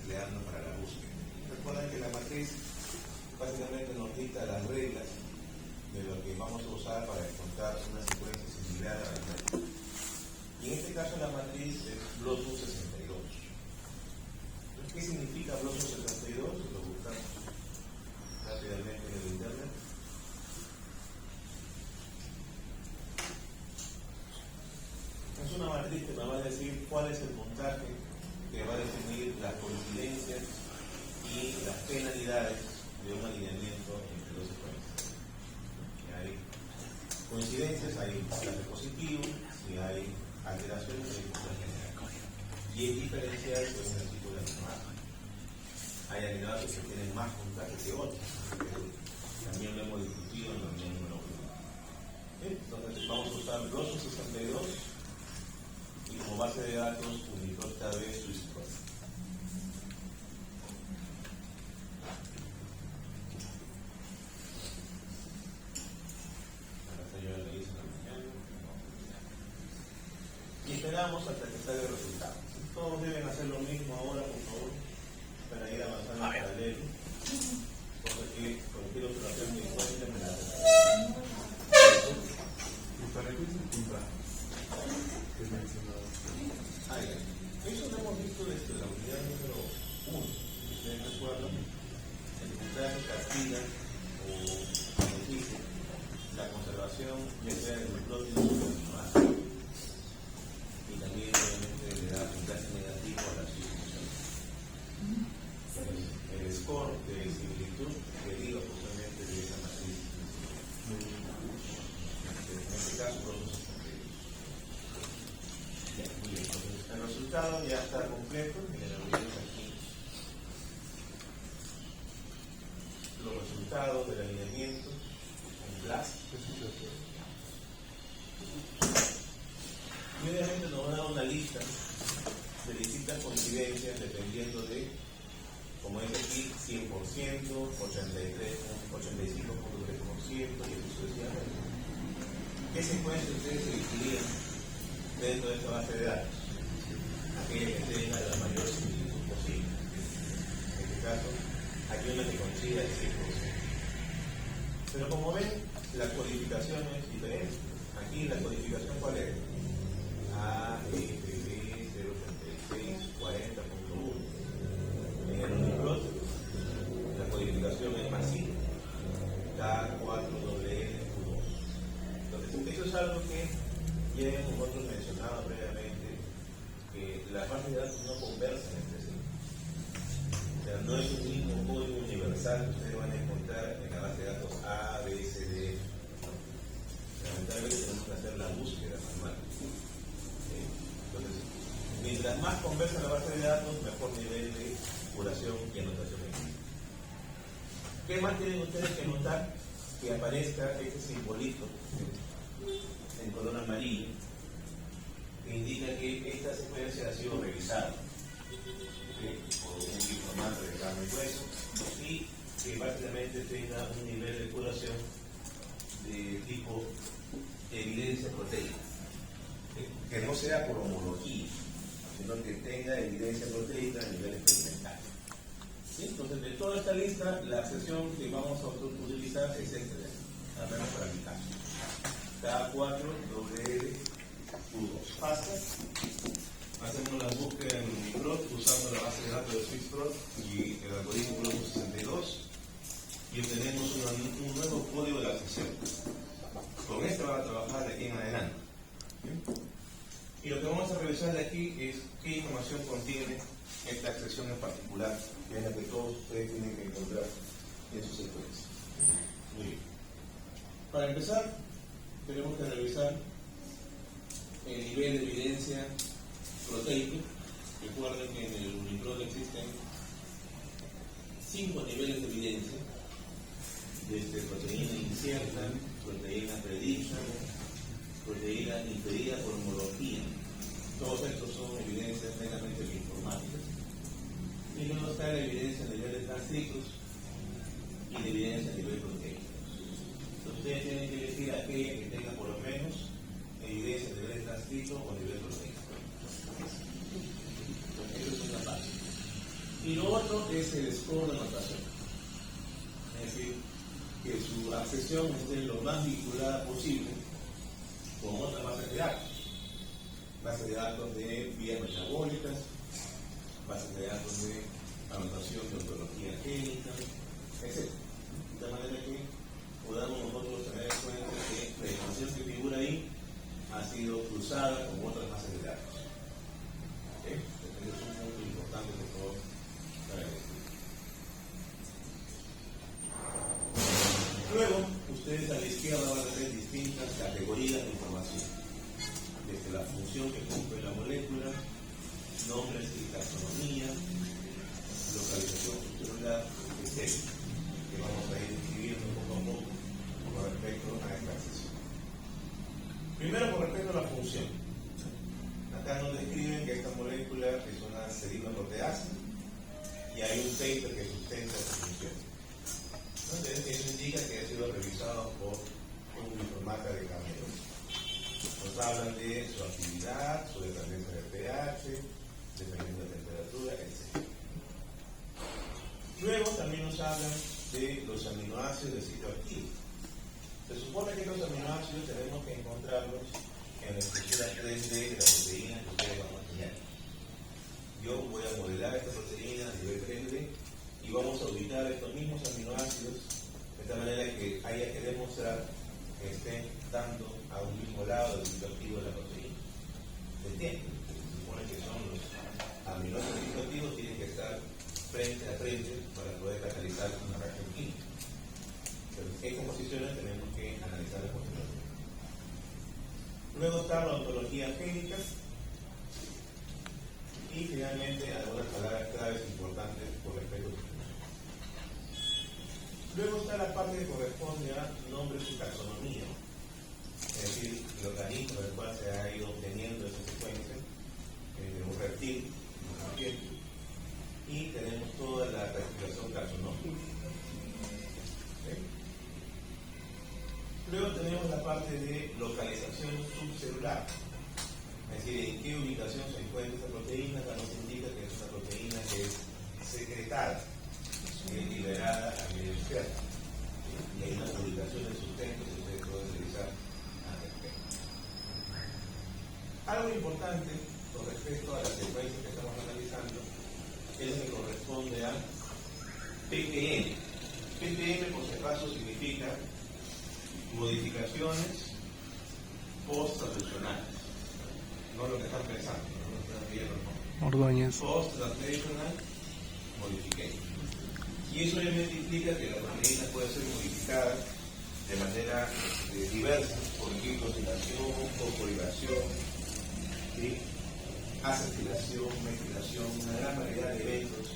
empleando para la búsqueda. Recuerden que la matriz básicamente nos dicta las reglas de lo que vamos a usar para encontrar una secuencia similar a la matriz. Y en este caso la matriz es Blossum 62. ¿Qué significa Blossum 62? Lo buscamos rápidamente en el internet. Es una matriz que me va a decir cuál es el puntaje que va a definir las coincidencias y las penalidades de un alineamiento entre dos secuencias. Si hay coincidencias, hay puntaje positivo; si hay alteraciones, hay puntaje negativo. Y es diferencial según el tipo de alineado. Hay alineados que tienen más puntaje que otros. También lo hemos discutido en la reunión número 1. Entonces vamos a usar Blossum 62 y como base de datos Uniprot KB SwissProt. Y esperamos hasta que salga el resultado. Todos deben hacer lo mismo ahora, por favor, para ir avanzando en paralelo. Cosa que cualquier observación que encuentre me la hace. ¿Para qué es el puntaje que mencionaba? Eso lo hemos visto desde la unidad número 1. ¿Ustedes recuerdan? El puntaje castiga o beneficia la conservación ya sea del plot de su y también obviamente le da puntaje negativo a la sustitución. El score de similitud deriva justamente de esa matriz. En este caso, el resultado ya está completo. Miren, lo vemos aquí. Los resultados del alineamiento en clase. Y obviamente nos va a dar una lista de distintas coincidencias dependiendo de, como es aquí, 100%, 85.3% y así sucesivamente. ¿Qué secuencias ustedes elegirían dentro de esta base de datos? Aquella que tenga la mayor similitud posible. En este caso, aquí una que coincida el 100%. Pero como ven, la codificación es diferente. Aquí la codificación, ¿cuál es? AFB 086 40.1. En el Uniprot la codificación es masiva, K4WN2. Entonces, eso es algo que ya hemos nosotros mencionado previamente, que las bases de datos no conversan entre sí. O sea, no es un mismo código universal que ustedes van a encontrar en la base de datos A, B, C, D. Lamentablemente tenemos que hacer la búsqueda manual. Entonces, mientras más conversa la base de datos, mejor nivel de curación y anotación. ¿Qué más tienen ustedes que notar? Que aparezca este simbolito en color amarillo, que indica que esta secuencia ha sido revisada por un informante de carne y hueso y que básicamente tenga un nivel de curación de tipo evidencia proteica. Que no sea por homología, sino que tenga evidencia proteica a nivel experimental. ¿Sí? Entonces, de toda esta lista, la sección que vamos a utilizar es esta de aquí, al menos para mi caso. K4WL2. Pasa, hacemos la búsqueda en Uniprot usando la base de datos de SwissProt y el algoritmo Blossum 62 y obtenemos un nuevo código de la sección. Con este van a trabajar de aquí en adelante. ¿Sí? Y lo que vamos a revisar de aquí es qué información contiene esta sección en particular, que es la que todos ustedes tienen que encontrar en su secuencia. Muy bien. Para empezar, tenemos que revisar el nivel de evidencia proteica. Recuerden que en el Uniprot existen 5 niveles de evidencia, desde proteína incierta, proteína predicta, proteína inferida por homología. Todos estos son evidencias netamente bioinformáticas. Y luego está la evidencia a nivel de transcritos y la evidencia a nivel proteico. Entonces ustedes tienen que elegir aquella que tenga por lo menos evidencia a nivel de transcrito o a nivel proteico. Entonces eso es una parte. Y lo otro es el score de anotación. Es decir, que su accesión esté lo más vinculada posible con otras bases de datos. Bases de datos de vías metabólicas, bases de datos de anotación de ontología génica, etc. De manera que podamos nosotros tener en cuenta que la información que figura ahí ha sido cruzada con otras bases de datos. ¿Okay? Este es un punto importante, por favor, para esto. Luego, ustedes a la izquierda van a tener distintas categorías de información. Desde la función que cumple la molécula, nombres y taxonomía, localización subcelular, etc. Que vamos a ir describiendo poco a poco con respecto a esta sesión. Primero, con respecto a la función. Acá nos describen que esta molécula es una serinoproteasa y hay un paper que sustenta esta función. Entonces, eso indica que ha sido revisado por un bioinformata de Camero. Nos hablan de su actividad, su dependencia del pH, dependiendo de la temperatura, etc. Luego también nos hablan de los aminoácidos del sitio activo. Se supone que los aminoácidos tenemos que encontrarlos en la estructura 3D de la proteína que ustedes van a tener. Yo voy a modelar esta proteína a nivel 3D y vamos a ubicar estos mismos aminoácidos de tal manera que haya que demostrar que estén dando a un mismo lado del sitio activo de la proteína. ¿Se entiende? Se supone que son los aminoácidos del sitio activo, tienen que estar frente a frente para poder catalizar una reacción química. Pero en composiciones tenemos que analizar la posteriormente. Luego está la ontología génica y finalmente algunas palabras claves importantes por respecto a su función. Luego está la parte que corresponde a nombres y taxonomía, es decir, el organismo del cual se ha ido obteniendo esa secuencia, un reptil, un serpiente, y tenemos toda la clasificación taxonómica. ¿Okay? Luego tenemos la parte de localización subcelular, es decir, en qué ubicación se encuentra esta proteína. Acá nos indica que es una proteína que es secretada, liberada a medio externo. Y hay una publicación de sustento que ustedes pueden revisar al respecto. Algo importante con respecto a las secuencias que estamos analizando es lo que corresponde a ppm. ppm, por si acaso, significa modificaciones post-traduccionales. No lo que están pensando, no lo que están viendo, no. Ordóñez. Post-translational modification. Y eso obviamente implica que la proteína puede ser modificada de manera diversa, por ejemplo, oxidación, fosforilación, ¿sí? Acetilación, metilación, una gran variedad de eventos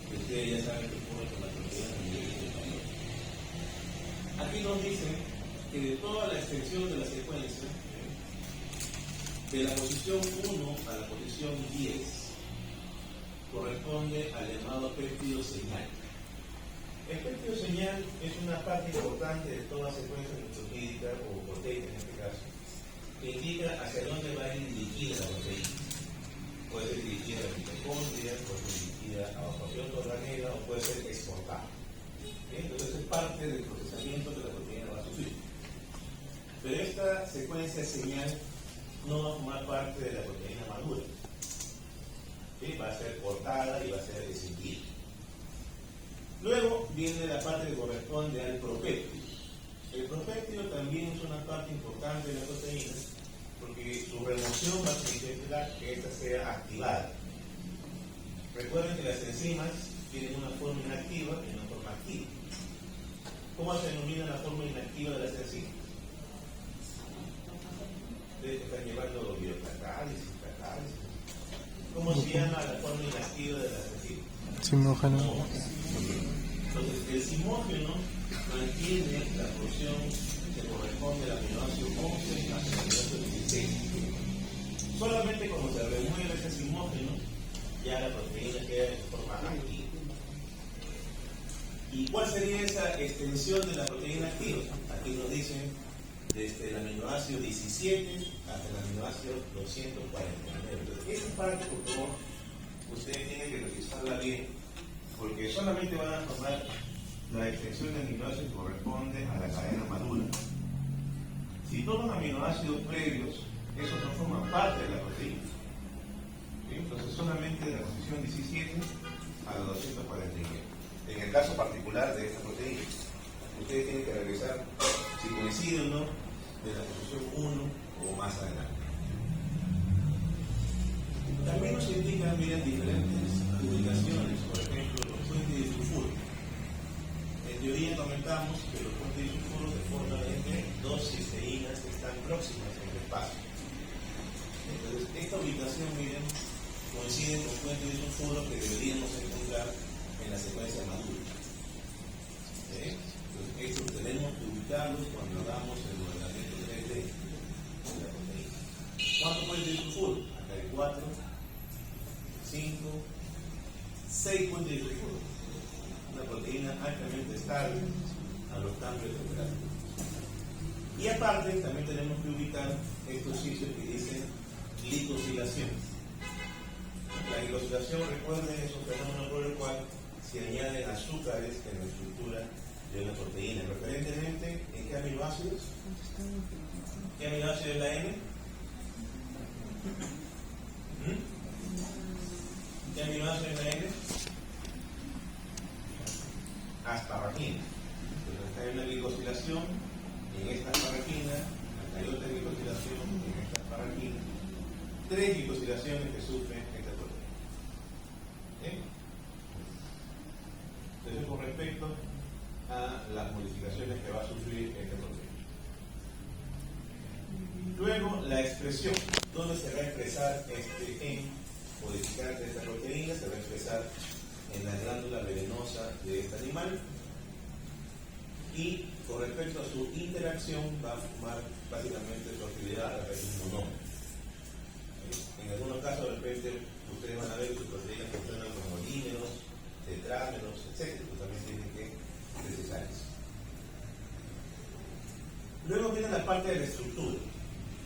que ustedes ya saben que ocurren con la proteína a nivel superior. Aquí nos dicen que de toda la extensión de la secuencia, de la posición 1 a la posición 10, corresponde al llamado péptido señal. El péptido señal es una parte importante de toda secuencia nucleotídica o proteica en este caso, que indica hacia dónde va a ir dirigida la proteína. Puede ser dirigida a la mitocondria, puede ser dirigida a la porción organela o puede ser exportada. Entonces es parte del procesamiento que la proteína va a sufrir. Pero esta secuencia señal no va a formar parte de la proteína madura. ¿Sí? Va a ser cortada y va a ser escindida. Luego viene la parte que corresponde al propéptido. El propéptido también es una parte importante de la proteína porque su remoción va a significar que ésta sea activada. Recuerden que las enzimas tienen una forma inactiva y una forma activa. ¿Cómo se denomina la forma inactiva de las enzimas? Ustedes están llevando biocatálisis, catálisis. ¿Cómo se llama la forma inactiva de las enzimas? Simógeno. Entonces, el simógeno mantiene la porción que corresponde al aminoácido 11 hasta el aminoácido 16. Solamente cuando se remueve ese simógeno, ya la proteína queda en forma activa. ¿Y cuál sería esa extensión de la proteína activa? Aquí nos dicen desde el aminoácido 17 hasta el aminoácido 249. Entonces, esta parte, por favor, ustedes tienen que revisarla bien, porque solamente van a tomar la extensión de aminoácidos que corresponde a la cadena madura. Si toman aminoácidos previos, esos no forman parte de la proteína. ¿Sí? Entonces solamente de la posición 17 a la 249. En el caso particular de esta proteína, ustedes tienen que revisar si coincide o no de la posición 1 o más adelante. También nos indican, miren, diferentes ubicaciones, por ejemplo, los puentes de sulfuro. En teoría comentamos que los puentes de sulfuro se forman entre dos cisteínas que están próximas en el espacio. Entonces, esta ubicación, miren, coincide con puentes de sulfuro que deberíamos encontrar en la secuencia madura. Entonces, estos tenemos que ubicarlos cuando hagamos el modelamiento 3D de la proteína. ¿Cuántos puentes de sulfuro? Acá hay 4, 5, 6 puentes de sulfuro. Una proteína altamente estable a los cambios de temperatura. Y aparte, también tenemos que ubicar estos sitios que dicen glicosilación. La glicosilación, recuerden, es un fenómeno por el cual se añaden azúcares en la estructura de una proteína. Preferentemente, ¿en qué aminoácidos? ¿Qué aminoácido es la M? ¿Qué aminoácido es la M? Asparagina. Entonces acá hay una glicosilación en esta asparagina, acá hay otra glicosilación en esta asparagina. 3 glicosilaciones que sufren esta proteína. Entonces, con respecto a las modificaciones que va a sufrir esta proteína. Luego, la expresión. ¿Dónde se va a expresar este gen modificante de esta proteína? Se va a expresar en la glándula venenosa de este animal. Y con respecto a su interacción, va a formar básicamente su actividad a través de un monómero. En algunos casos, de repente, ustedes van a ver que sus proteínas funcionan como dímeros, tetrámeros, etc. Pues también tienen que precisar eso. Luego viene la parte de la estructura.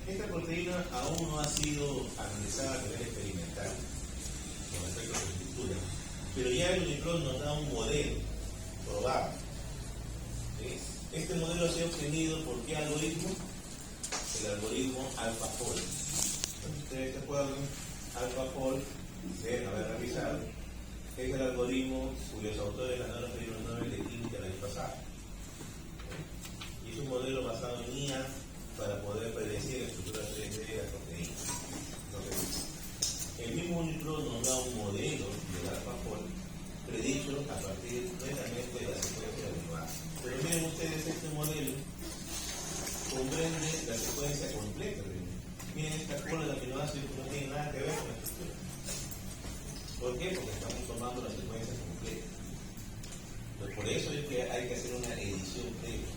Esta proteína aún no ha sido analizada a nivel experimental con respecto a su estructura, pero ya el Unicron nos da un modelo probado. ¿Sí? Este modelo ha sido obtenido por qué algoritmo? El algoritmo AlphaFold. Ustedes se acuerdan, AlphaFold, deben haber revisado, es el algoritmo cuyos autores ganaron el premio Nobel de Química el año pasado. ¿Sí? Y es un modelo basado en IA para poder predecir la estructura 3D de la proteína. Entonces, el mismo Unicron nos da un modelo del AlphaFold predicho a partir netamente de la secuencia de aminoácidos. Pero miren ustedes, este modelo comprende la secuencia completa. Miren esta cola de aminoácidos que no tiene nada que ver con la estructura. ¿Por qué? Porque estamos tomando la secuencia completa. Entonces, por eso es que hay que hacer una edición previa.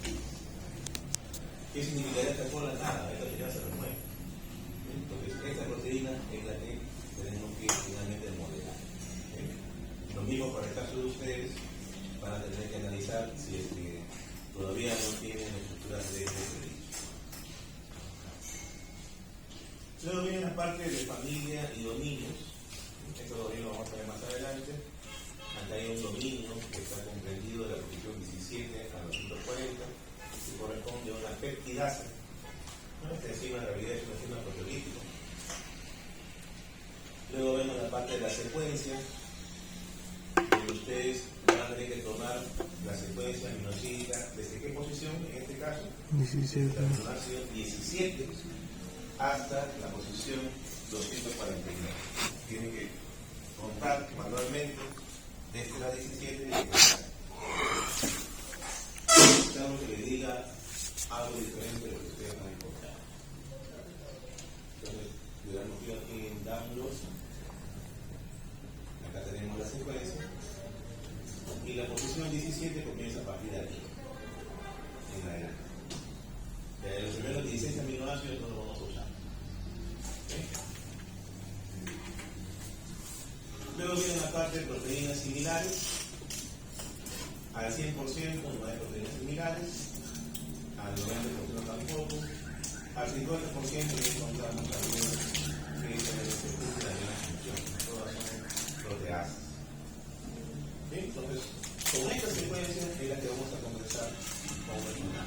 ¿Qué significaría esta cola? Nada, esta ya se remueve. Entonces, esta proteína es la que tenemos que finalmente modelar. Lo mismo para el caso de ustedes, van a tener que analizar si es que todavía no tienen estructuras de este. Luego viene la parte de familia y dominios. Esto todavía lo vamos a ver más adelante. Acá hay un dominio que está comprendido de la posición 17 a 240, que corresponde a una peptidasa. Esta enzima en realidad es una enzima proteolítica. Luego vemos la parte de la secuencia, donde ustedes van a tener que tomar la secuencia aminosídica desde qué posición, en este caso, 17. desde el aminoácido 17 hasta la posición 249. Tienen que contar manualmente desde la 17 y necesitamos que les diga algo diferente de lo que ustedes van a encontrar. Entonces, le damos clic aquí en Download. Acá tenemos la secuencia. Y la posición 17 comienza a partir de aquí, en adelante. Los primeros 16 aminoácidos no los vamos a usar. ¿Okay? Luego viene la parte de proteínas similares. Al 100% no hay proteínas similares. Al 90% tampoco. Al 50% no encontramos algunas que se necesitan de la función. Todas son proteasas. ¿Sí? Entonces, con esta secuencia es la que vamos a comenzar con el final.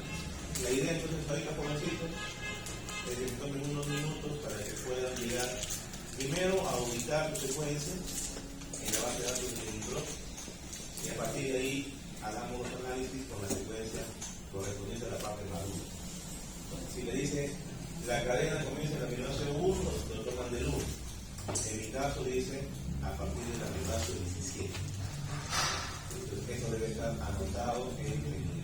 La idea entonces ahorita, jovencitos, es que tomen unos minutos para que puedan llegar primero a ubicar su secuencia en la base de datos del intro y a partir de ahí hagamos los análisis con la secuencia correspondiente a la parte madura. Si le dice la cadena comienza en la aminoácido 1, lo toman del 1. En mi caso dice a partir del aminoácido 17. Entonces eso debe estar anotado en el